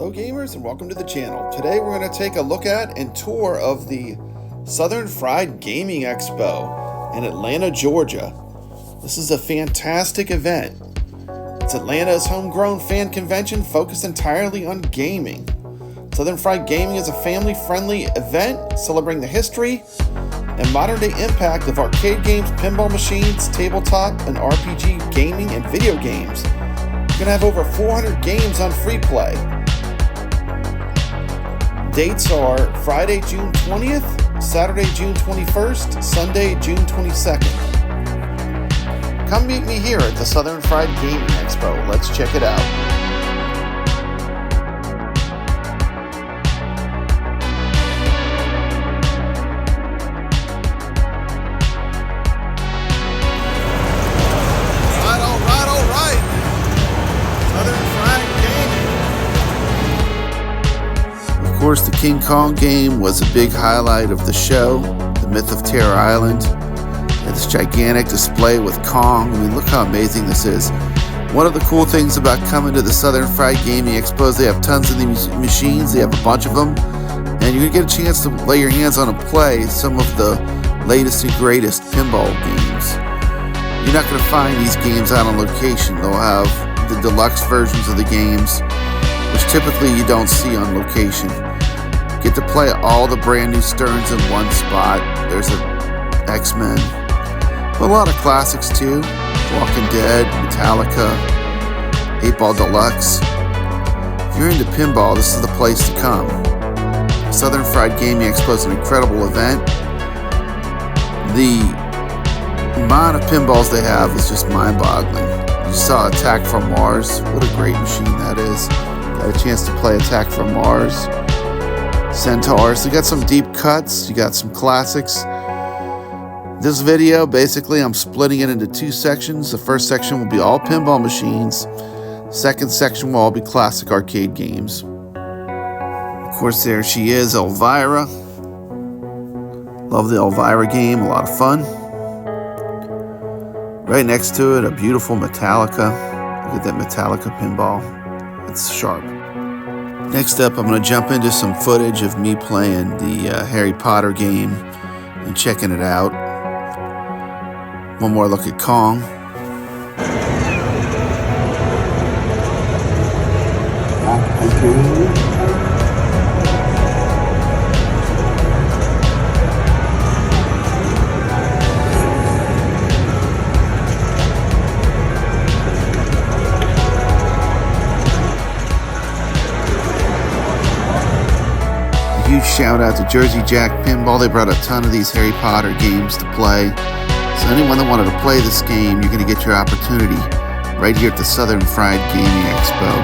Hello gamers and welcome to the channel. Today we're going to take a look at and tour of the Southern Fried Gaming Expo in Atlanta, Georgia. This is a fantastic event. It's Atlanta's homegrown fan convention focused entirely on gaming. Southern Fried Gaming is a family-friendly event celebrating the history and modern-day impact of arcade games, pinball machines, tabletop, and RPG gaming and video games. We're going to have over 400 games on free play. Dates are Friday, June 20th, Saturday, June 21st, Sunday, June 22nd. Come meet me here at the Southern Fried Gaming Expo. Let's check it out. All right. Southern Fried Gaming. Of course, the King Kong game was a big highlight of the show. The Myth of Terror Island. And this gigantic display with Kong. I mean, look how amazing this is. One of the cool things about coming to the Southern Fried Gaming Expo is they have tons of these machines. They have a bunch of them. And you're going to get a chance to lay your hands on and play some of the latest and greatest pinball games. You're not going to find these games out on location. They'll have the deluxe versions of the games, which typically you don't see on location. Get to play all the brand new Sterns in one spot. There's a X-Men, but a lot of classics too. Walking Dead, Metallica, 8-Ball Deluxe. If you're into pinball, this is the place to come. Southern Fried Gaming Expo is an incredible event. The amount of pinballs they have is just mind-boggling. You saw Attack from Mars. What a great machine that is. Got a chance to play Attack from Mars. Centaurs. You got some deep cuts. You got some classics. This video, basically, I'm splitting it into two sections. The first section will be all pinball machines. Second section will all be classic arcade games. Of course, there she is, Elvira. Love the Elvira game. A lot of fun. Right next to it, a beautiful Metallica. Look at that Metallica pinball. It's sharp. Next up, I'm going to jump into some footage of me playing the Harry Potter game and checking it out. One more look at Kong. Huge shout out to Jersey Jack Pinball. They brought a ton of these Harry Potter games to play. So anyone that wanted to play this game, you're going to get your opportunity right here at the Southern Fried Gaming Expo.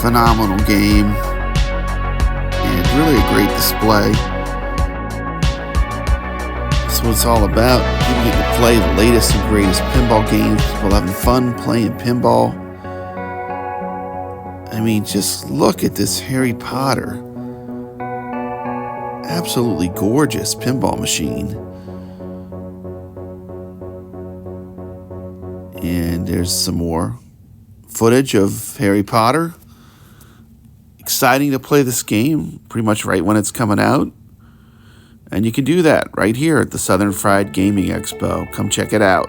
Phenomenal game. And really a great display. That's what it's all about. People get to play the latest and greatest pinball games. People having fun playing pinball. I mean, just look at this Harry Potter. Absolutely gorgeous pinball machine. And there's some more footage of Harry Potter. Exciting to play this game pretty much right when it's coming out. And you can do that right here at the Southern Fried Gaming Expo. Come check it out.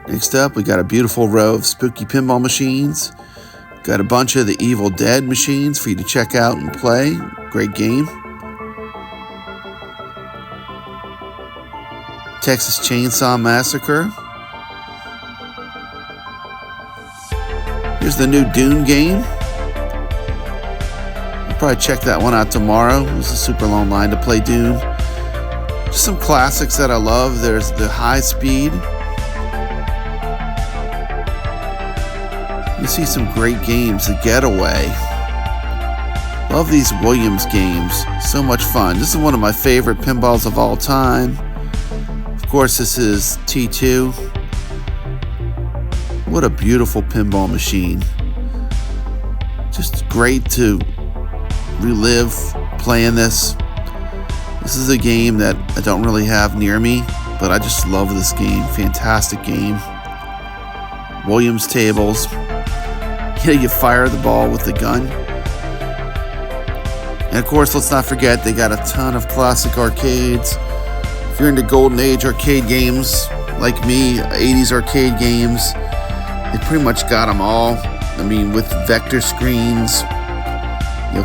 Next up, we got a beautiful row of spooky pinball machines. Got a bunch of the Evil Dead machines for you to check out and play. Great game. Texas Chainsaw Massacre. Here's the new Dune game. I'll probably check that one out tomorrow. It was a super long line to play Dune. Just some classics that I love. There's the High Speed. You see some great games. The Getaway. Love these Williams games. So much fun. This is one of my favorite pinballs of all time. Of course, this is T2. What a beautiful pinball machine. Just great to relive playing this. This is a game that I don't really have near me, but I just love this game. Fantastic game. Williams tables. You fire the ball with the gun. And of course, let's not forget, they got a ton of classic arcades. If you're into golden age arcade games, like me, 80s arcade games, they pretty much got them all. I mean, with vector screens,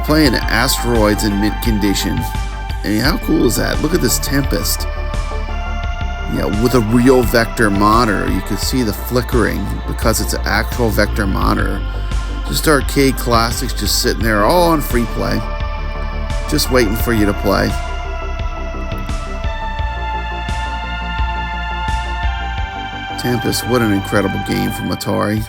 playing asteroids in mint condition. I mean, how cool is that? Look at this Tempest. With a real vector monitor, you can see the flickering because it's an actual vector monitor. Just arcade classics just sitting there all on free play, just waiting for you to play. Tempest, what an incredible game from Atari.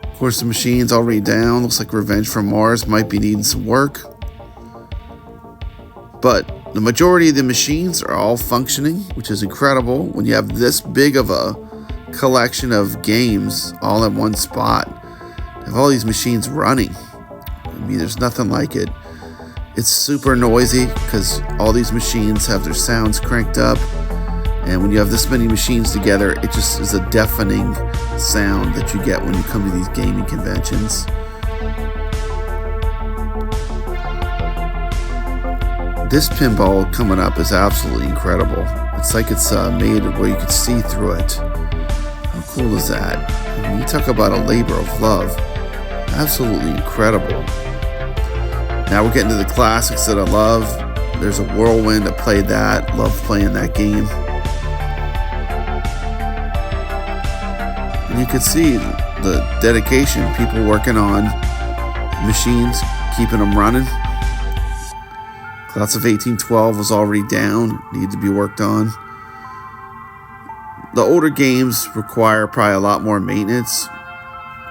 Of course, the machine's already down. Looks like Revenge from Mars might be needing some work. But the majority of the machines are all functioning, which is incredible when you have this big of a collection of games all in one spot. To have all these machines running, I mean, there's nothing like it. It's super noisy because all these machines have their sounds cranked up. And when you have this many machines together, it just is a deafening sound that you get when you come to these gaming conventions. This pinball coming up is absolutely incredible. It's like it's made where you can see through it. How cool is that? I mean, you talk about a labor of love. Absolutely incredible. Now we're getting to the classics that I love. There's a Whirlwind. I played that. Love playing that game. And you can see the dedication. People working on machines, keeping them running. Class of 1812 was already down, needed to be worked on. The older games require probably a lot more maintenance.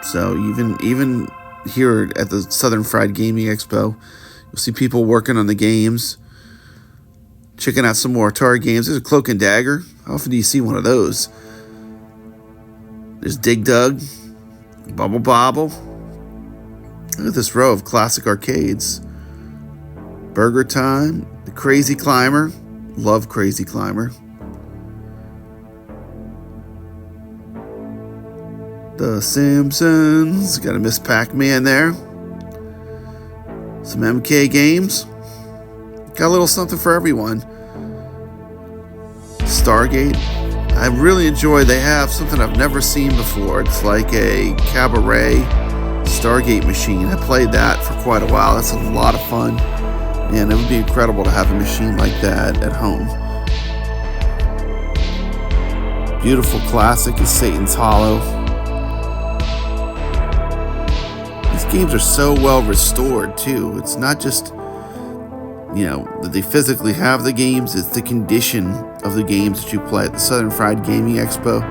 So even here at the Southern Fried Gaming Expo, you'll see people working on the games, checking out some more Atari games. There's a Cloak and Dagger. How often do you see one of those? There's Dig Dug, Bubble Bobble. Look at this row of classic arcades. Burger Time, the Crazy Climber. Love Crazy Climber. The Simpsons. Got a Miss Pac-Man there. Some MK games. Got a little something for everyone. Stargate. I really enjoy, they have something I've never seen before. It's like a cabaret Stargate machine. I played that for quite a while. That's a lot of fun. And it would be incredible to have a machine like that at home. Beautiful classic is Satan's Hollow. These games are so well restored too. It's not just, that they physically have the games, it's the condition of the games that you play at the Southern Fried Gaming Expo.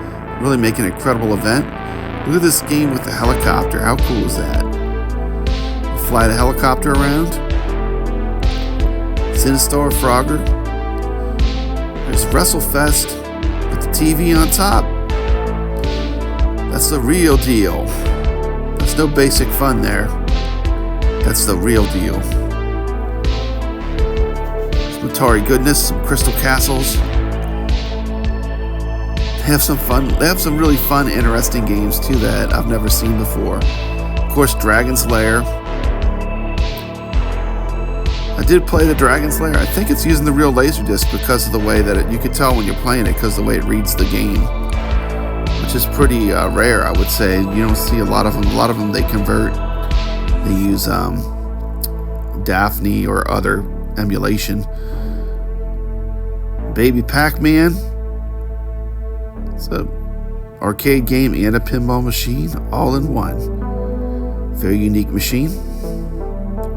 Really make an incredible event. Look at this game with the helicopter. How cool is that? You fly the helicopter around. Sinistar Frogger. There's WrestleFest with the TV on top. That's the real deal. There's no basic fun there. That's the real deal. Some Atari goodness, some Crystal Castles. They have some fun. They have some really fun, interesting games too that I've never seen before. Of course, Dragon's Lair. I did play the Dragon's Lair. I think it's using the real Laserdisc because of the way that you could tell when you're playing it because of the way it reads the game, which is pretty rare, I would say. You don't see a lot of them. A lot of them they convert. They use Daphne or other emulation. Baby Pac-Man. It's an arcade game and a pinball machine all in one. Very unique machine.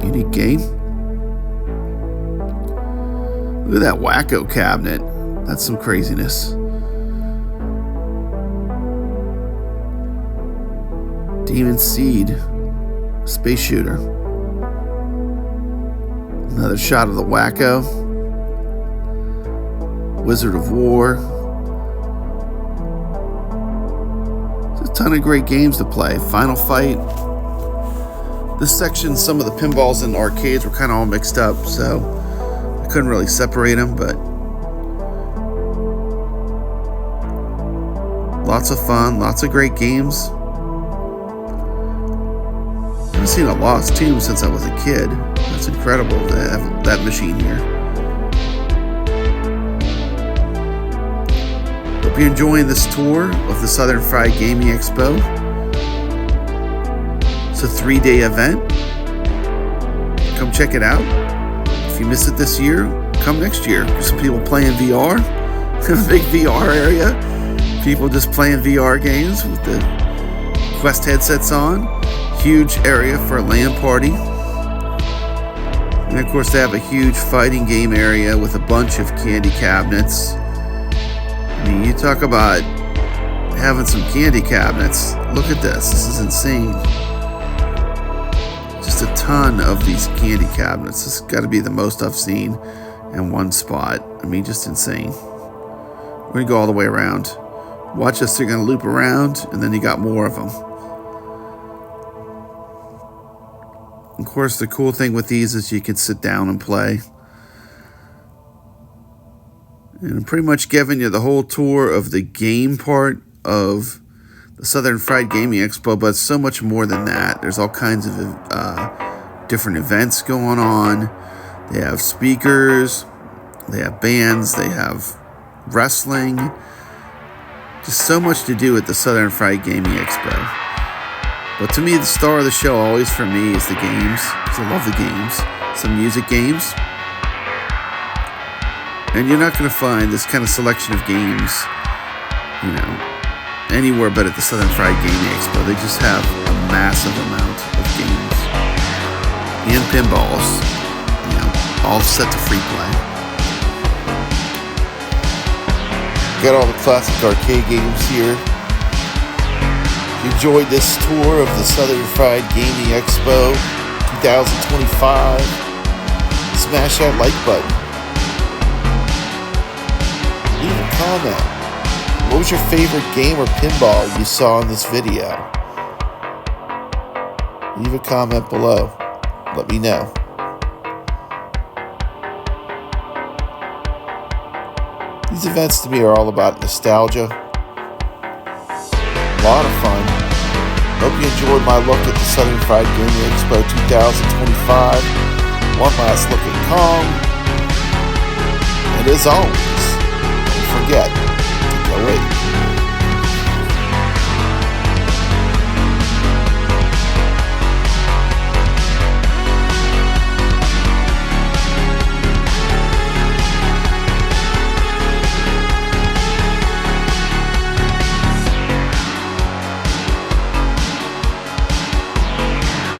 Unique game. Look at that Wacko cabinet. That's some craziness. Demon Seed. Space Shooter. Another shot of the Wacko. Wizard of War. There's a ton of great games to play. Final Fight. This section, some of the pinballs in the arcades were kind of all mixed up, so couldn't really separate them, but lots of fun, lots of great games. haven't seen a Lost Tomb since I was a kid. That's incredible to have that machine here. Hope you're enjoying this tour of the Southern Fried Gaming Expo. It's a 3-day event. Come check it out. If you miss it this year, come next year. There's some people playing VR. A big VR area. People just playing VR games with the Quest headsets on. Huge area for a LAN party. And of course they have a huge fighting game area with a bunch of candy cabinets. I mean, you talk about having some candy cabinets. Look at this. This is insane. Just a ton of these candy cabinets. This has got to be the most I've seen in one spot. I mean, just insane. We're going to go all the way around. Watch us. They're going to loop around, and then you got more of them. Of course, the cool thing with these is you can sit down and play. And I'm pretty much giving you the whole tour of the game part of the Southern Fried Gaming Expo, but it's so much more than that. There's all kinds of different events going on. They have speakers, they have bands, they have wrestling. Just so much to do at the Southern Fried Gaming Expo. But to me, the star of the show always for me is the games, because I love the games. Some music games. And you're not going to find this kind of selection of games, you know, anywhere but at the Southern Fried Gaming Expo. They just have a massive amount of games. And pinballs, you know, all set to free play. Got all the classic arcade games here. If you enjoyed this tour of the Southern Fried Gaming Expo 2025, smash that like button. Leave a comment. What was your favorite game or pinball you saw in this video? Leave a comment below. Let me know. These events to me are all about nostalgia. A lot of fun. Hope you enjoyed my look at the Southern Fried Gaming Expo 2025. One last look at Kong. And as always, don't forget,